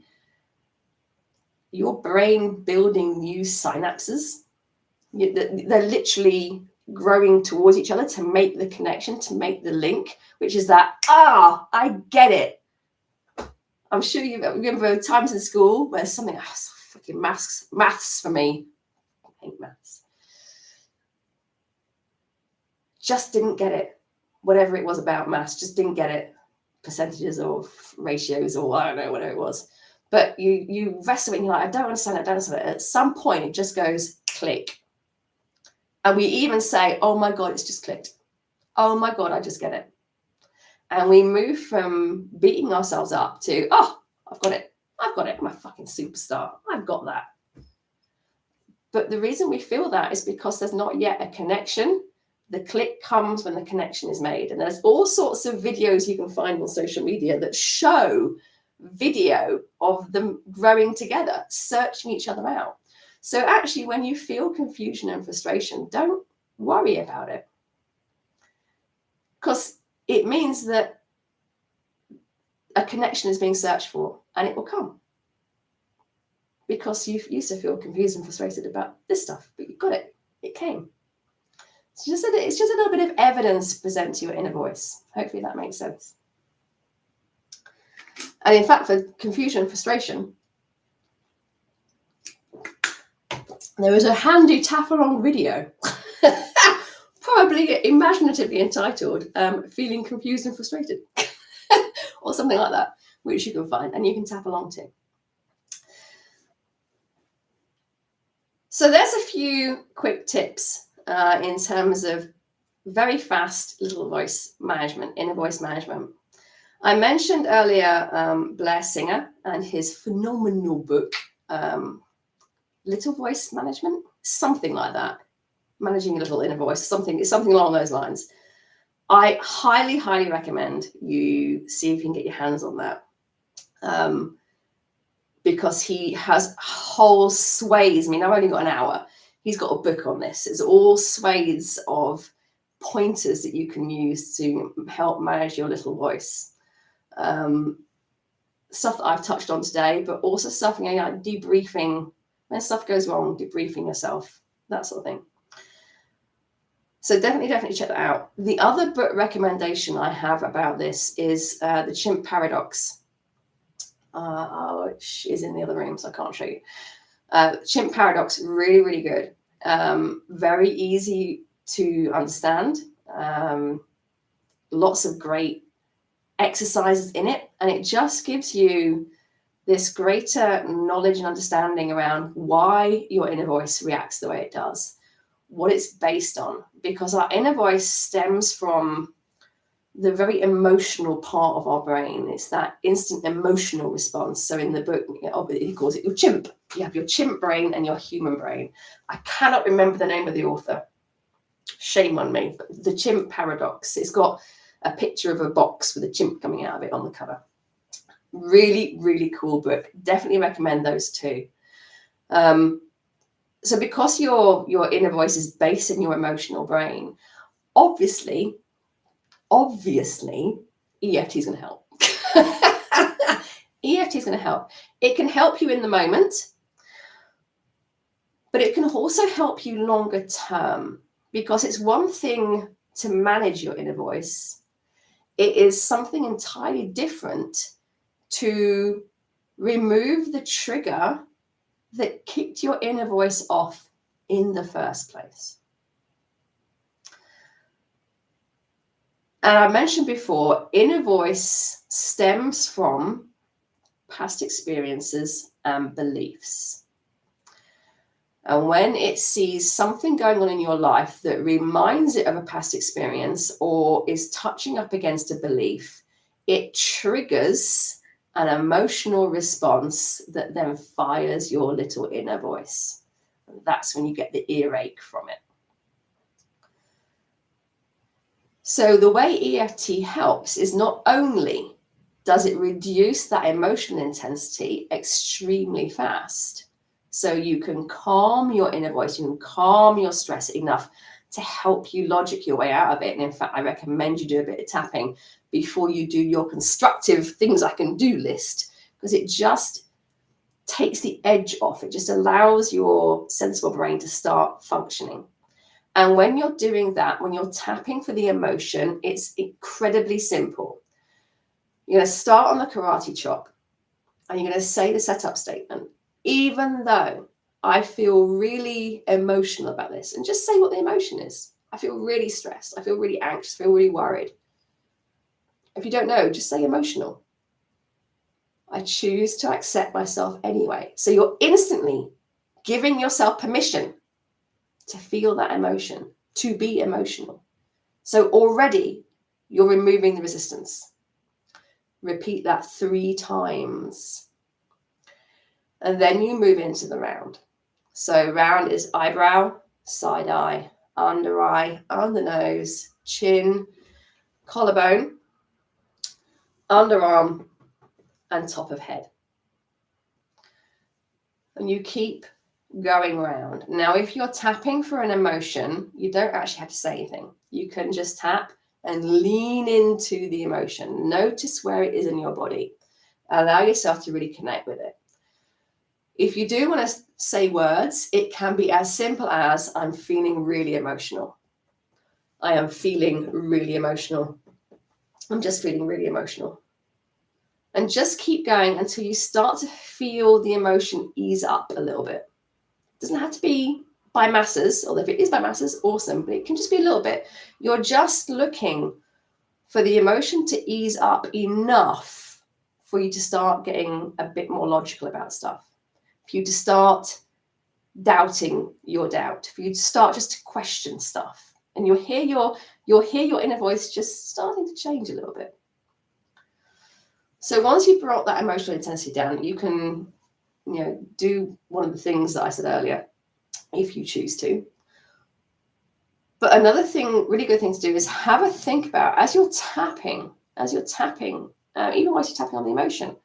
your brain building new synapses, they're literally growing towards each other to make the connection, to make the link, which is that, I get it. I'm sure you remember times in school where something, fucking maths for me. I hate maths. Just didn't get it. Whatever it was about maths, just didn't get it. Percentages or ratios or I don't know, whatever it was. But you wrestle and you're like, I don't understand it. At some point, it just goes click. And we even say, oh my God, it's just clicked. Oh my God, I just get it. And we move from beating ourselves up to, I've got it. I'm a fucking superstar. I've got that. But the reason we feel that is because there's not yet a connection. The click comes when the connection is made. And there's all sorts of videos you can find on social media that show video of them growing together, searching each other out. So actually, when you feel confusion and frustration, don't worry about it. Because it means that a connection is being searched for and it will come. Because you used to feel confused and frustrated about this stuff, but you got it. It came. It's just a little bit of evidence to present to your inner voice. Hopefully that makes sense. And in fact, for confusion and frustration, there is a handy tap-along video, probably imaginatively entitled Feeling Confused and Frustrated, or something like that, which you can find and you can tap along to. So there's a few quick tips in terms of very fast little voice management, inner voice management. I mentioned earlier Blair Singer and his phenomenal book, Little Voice Management, something like that. Managing a little inner voice, something along those lines. I highly, highly recommend you see if you can get your hands on that. Because he has whole swathes. I mean, I've only got an hour. He's got a book on this. It's all swathes of pointers that you can use to help manage your little voice. Stuff that I've touched on today, but also stuff, like debriefing. When stuff goes wrong, debriefing yourself, that sort of thing. So definitely check that out. The other book recommendation I have about this is The Chimp Paradox. Which is in the other room, so I can't show you. Chimp Paradox, really, really good. Very easy to understand. Lots of great exercises in it, and it just gives you this greater knowledge and understanding around why your inner voice reacts the way it does, what it's based on, because our inner voice stems from the very emotional part of our brain. It's that instant emotional response. So in the book, he calls it your chimp. You have your chimp brain and your human brain. I cannot remember the name of the author. Shame on me. But The Chimp Paradox. It's got a picture of a box with a chimp coming out of it on the cover. Really, really cool book. Definitely recommend those two. So because your inner voice is based in your emotional brain, obviously, EFT is going to help. EFT is going to help. It can help you in the moment, but it can also help you longer term, because it's one thing to manage your inner voice. It is something entirely different to remove the trigger that kicked your inner voice off in the first place. And I mentioned before, inner voice stems from past experiences and beliefs. And when it sees something going on in your life that reminds it of a past experience or is touching up against a belief, it triggers an emotional response that then fires your little inner voice. And that's when you get the earache from it. So the way EFT helps is not only does it reduce that emotional intensity extremely fast, so you can calm your inner voice, you can calm your stress enough to help you logic your way out of it. And in fact, I recommend you do a bit of tapping before you do your constructive things I can do list, because it just takes the edge off. It just allows your sensible brain to start functioning. And when you're doing that, when you're tapping for the emotion, it's incredibly simple. You're going to start on the karate chop and you're going to say the setup statement, even though I feel really emotional about this, and just say what the emotion is. I feel really stressed. I feel really anxious. I feel really worried. If you don't know, just say emotional. I choose to accept myself anyway. So you're instantly giving yourself permission to feel that emotion, to be emotional. So already you're removing the resistance. Repeat that 3 times. And then you move into the round. So round is eyebrow, side eye, under nose, chin, collarbone, underarm, and top of head. And you keep going round. Now, if you're tapping for an emotion, you don't actually have to say anything. You can just tap and lean into the emotion. Notice where it is in your body. Allow yourself to really connect with it. If you do want to say words, it can be as simple as, I'm feeling really emotional. I am feeling really emotional. I'm just feeling really emotional. And just keep going until you start to feel the emotion ease up a little bit. It doesn't have to be by masses, although if it is by masses, awesome, but it can just be a little bit. You're just looking for the emotion to ease up enough for you to start getting a bit more logical about stuff, for you to start doubting your doubt, for you to start just to question stuff. And you'll hear your inner voice just starting to change a little bit. So once you've brought that emotional intensity down, you can, do one of the things that I said earlier, if you choose to. But another thing, really good thing to do is have a think about, as you're tapping, even whilst you're tapping on the emotion,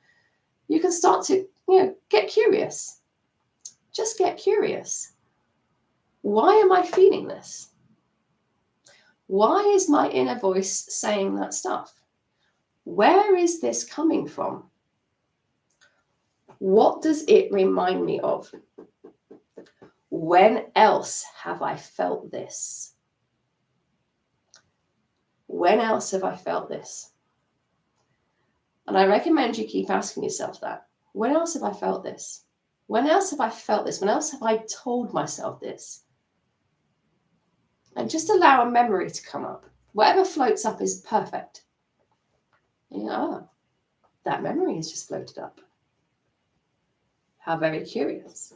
you can start to, get curious. Just get curious. Why am I feeling this? Why is my inner voice saying that stuff? Where is this coming from? What does it remind me of? When else have I felt this? When else have I felt this? And I recommend you keep asking yourself that. When else have I felt this? When else have I felt this? When else have I told myself this? And just allow a memory to come up. Whatever floats up is perfect. That memory has just floated up. How very curious.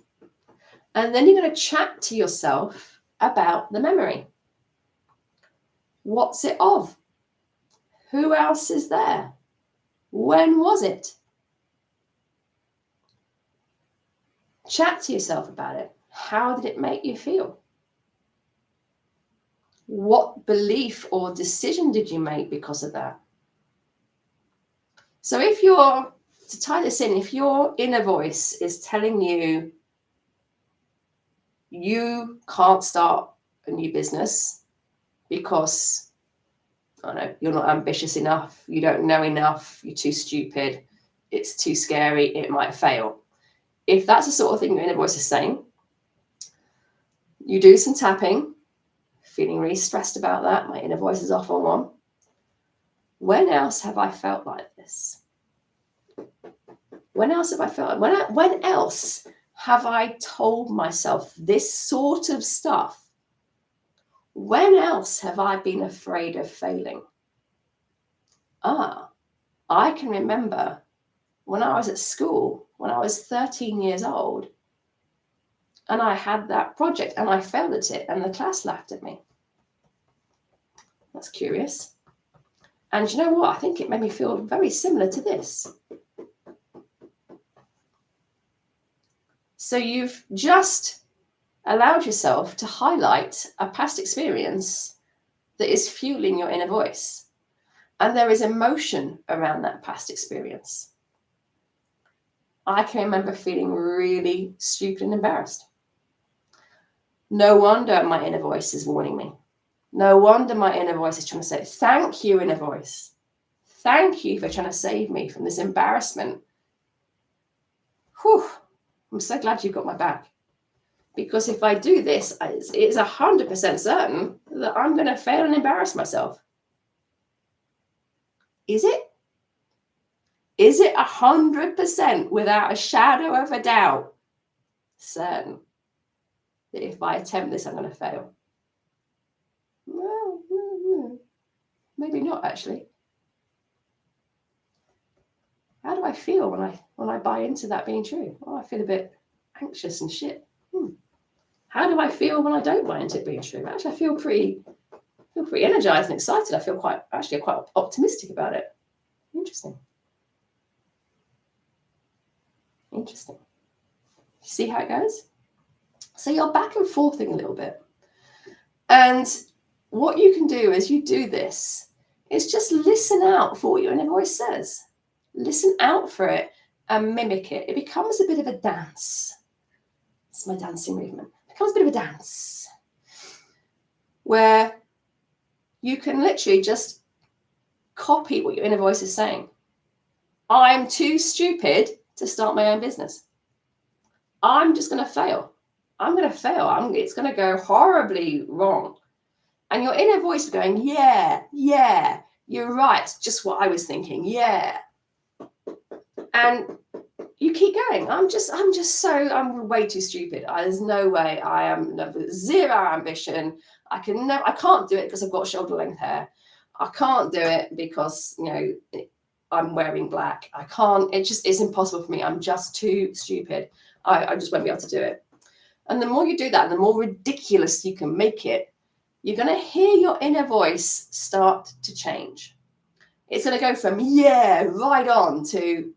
And then you're going to chat to yourself about the memory. What's it of? Who else is there? When was it? Chat to yourself about it. How did it make you feel? What belief or decision did you make because of that? So to tie this in, if your inner voice is telling you you can't start a new business because, you're not ambitious enough, you don't know enough, you're too stupid, it's too scary, it might fail. If that's the sort of thing your inner voice is saying, you do some tapping, feeling really stressed about that, my inner voice is off on one. When else have I felt like this? When else have I felt? When else have I told myself this sort of stuff? When else have I been afraid of failing? I can remember when I was at school, when I was 13 years old, and I had that project and I failed at it and the class laughed at me. That's curious. And you know what? I think it made me feel very similar to this. So you've just allowed yourself to highlight a past experience that is fueling your inner voice. And there is emotion around that past experience. I can remember feeling really stupid and embarrassed. No wonder my inner voice is warning me. No wonder my inner voice is trying to say, thank you, inner voice. Thank you for trying to save me from this embarrassment. Whew, I'm so glad you've got my back. Because if I do this, it's 100% certain that I'm going to fail and embarrass myself. Is it? Is it 100% without a shadow of a doubt certain that if I attempt this, I'm going to fail? Well, maybe not actually. How do I feel when I buy into that being true? Oh, I feel a bit anxious and shit. How do I feel when I don't buy into it being true? Actually, I feel pretty energized and excited. I feel quite optimistic about it. Interesting. You see how it goes? So you're back and forthing a little bit. And what you can do as you do this is just listen out for what your inner voice says. Listen out for it and mimic it. It becomes a bit of a dance. It's my dancing movement. It becomes a bit of a dance where you can literally just copy what your inner voice is saying. I'm too stupid to start my own business. I'm just going to fail. I'm going to fail. It's going to go horribly wrong. And your inner voice is going, yeah, you're right. It's just what I was thinking. Yeah. And you keep going. I'm way too stupid. There's no way. I am zero ambition. I can't do it because I've got shoulder length hair. I can't do it because, I'm wearing black. I can't, it's impossible for me. I'm just too stupid. I just won't be able to do it. And the more you do that, the more ridiculous you can make it, you're going to hear your inner voice start to change. It's going to go from, yeah, right on to,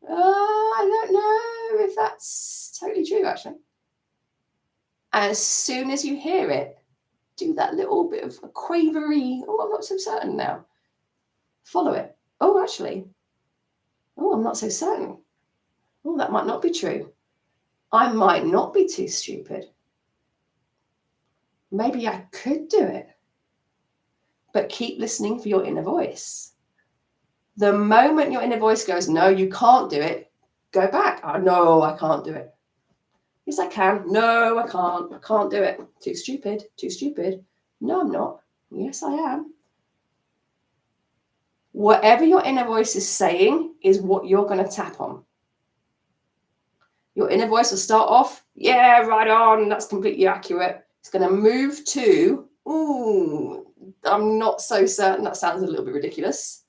I don't know if that's totally true, actually. As soon as you hear it, do that little bit of a quavery, I'm not so certain now. Follow it. Actually, I'm not so certain. That might not be true. I might not be too stupid. Maybe I could do it. But keep listening for your inner voice. The moment your inner voice goes, no, you can't do it, go back. Oh, no, I can't do it. Yes, I can. No, I can't. I can't do it. Too stupid. No, I'm not. Yes, I am. Whatever your inner voice is saying is what you're going to tap on. Your inner voice will start off, yeah, right on. That's completely accurate. It's going to move to, I'm not so certain. That sounds a little bit ridiculous.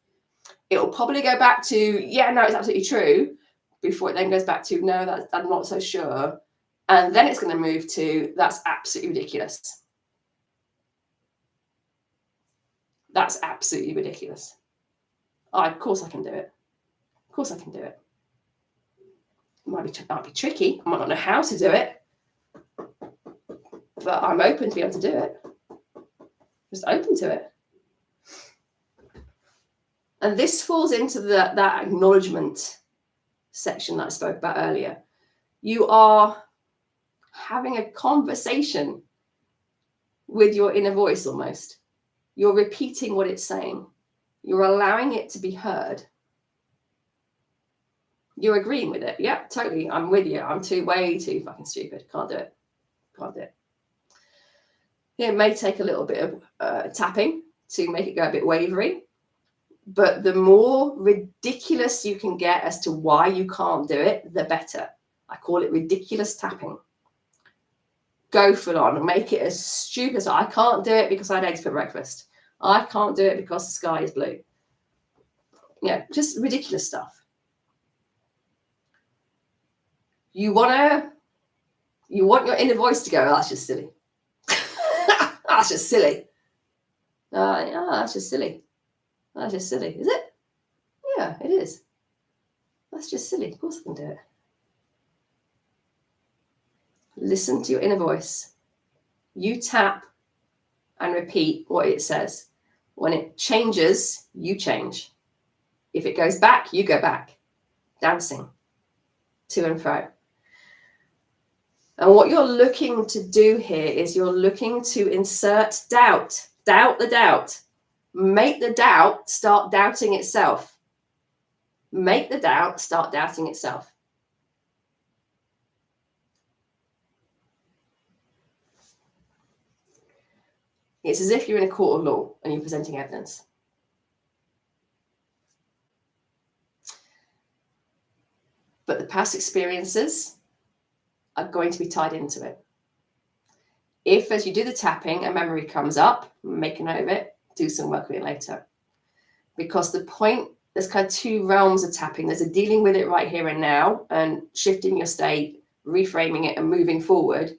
It'll probably go back to, yeah, no, it's absolutely true. Before it then goes back to, no, I'm not so sure. And then it's going to move to, that's absolutely ridiculous. That's absolutely ridiculous. Of course I can do it. Of course I can do it. It might be tricky. I might not know how to do it. But I'm open to be able to do it. Just open to it. And this falls into that acknowledgement section that I spoke about earlier. You are having a conversation with your inner voice almost. You're repeating what it's saying. You're allowing it to be heard. You're agreeing with it. Yeah, totally. I'm with you. I'm way too fucking stupid. Can't do it. It may take a little bit of tapping to make it go a bit wavery. But the more ridiculous you can get as to why you can't do it, the better. I call it ridiculous tapping. Go full on and make it as stupid as I can't do it because I had eggs for breakfast. I can't do it because the sky is blue. Yeah, just ridiculous stuff. You want your inner voice to go, oh, that's just silly. That's just silly. That's just silly. That's just silly. Is it? Yeah, it is. That's just silly. Of course I can do it. Listen to your inner voice. You tap and repeat what it says. When it changes, you change. If it goes back, you go back. Dancing to and fro. And what you're looking to do here is you're looking to insert doubt. Doubt the doubt. Make the doubt start doubting itself. Make the doubt start doubting itself. It's as if you're in a court of law and you're presenting evidence. But the past experiences are going to be tied into it. If, as you do the tapping, a memory comes up, make a note of it, do some work with it later. Because the point, there's kind of two realms of tapping. There's a dealing with it right here and now and shifting your state, reframing it and moving forward.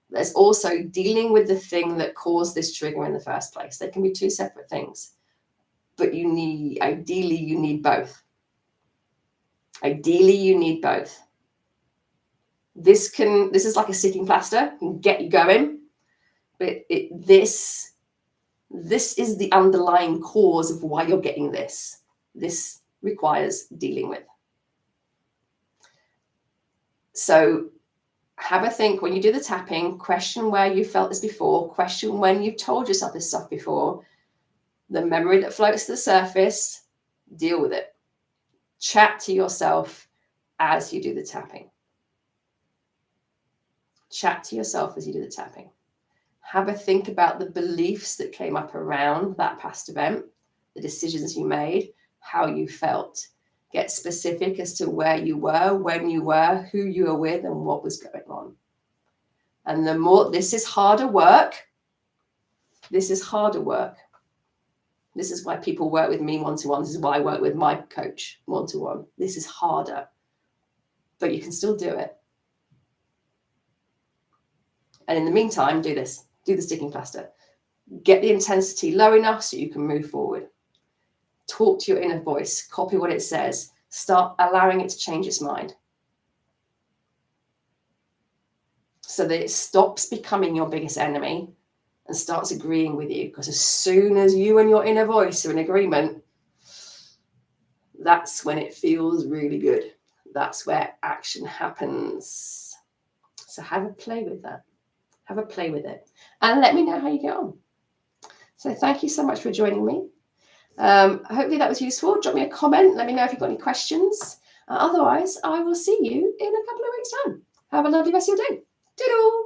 There's also dealing with the thing that caused this trigger in the first place. They can be two separate things, but ideally you need both. Ideally you need both. This is like a sticking plaster, it can get you going, but this is the underlying cause of why you're getting this. This requires dealing with. So have a think when you do the tapping, question where you felt this before, question when you've told yourself this stuff before, the memory that floats to the surface, deal with it. Chat to yourself as you do the tapping. Chat to yourself as you do the tapping. Have a think about the beliefs that came up around that past event, the decisions you made, how you felt. Get specific as to where you were, when you were, who you were with, and what was going on. And the more, this is harder work. This is harder work. This is why people work with me one-to-one. This is why I work with my coach one-to-one. This is harder, but you can still do it. And in the meantime, do this. Do the sticking plaster. Get the intensity low enough so you can move forward. Talk to your inner voice. Copy what it says. Start allowing it to change its mind so that it stops becoming your biggest enemy and starts agreeing with you. Because as soon as you and your inner voice are in agreement, that's when it feels really good. That's where action happens. So have a play with that. Have a play with it. And let me know how you get on. So thank you so much for joining me. Hopefully that was useful. Drop me a comment. Let me know if you've got any questions. Otherwise, I will see you in a couple of weeks' time. Have a lovely rest of your day. Doodle!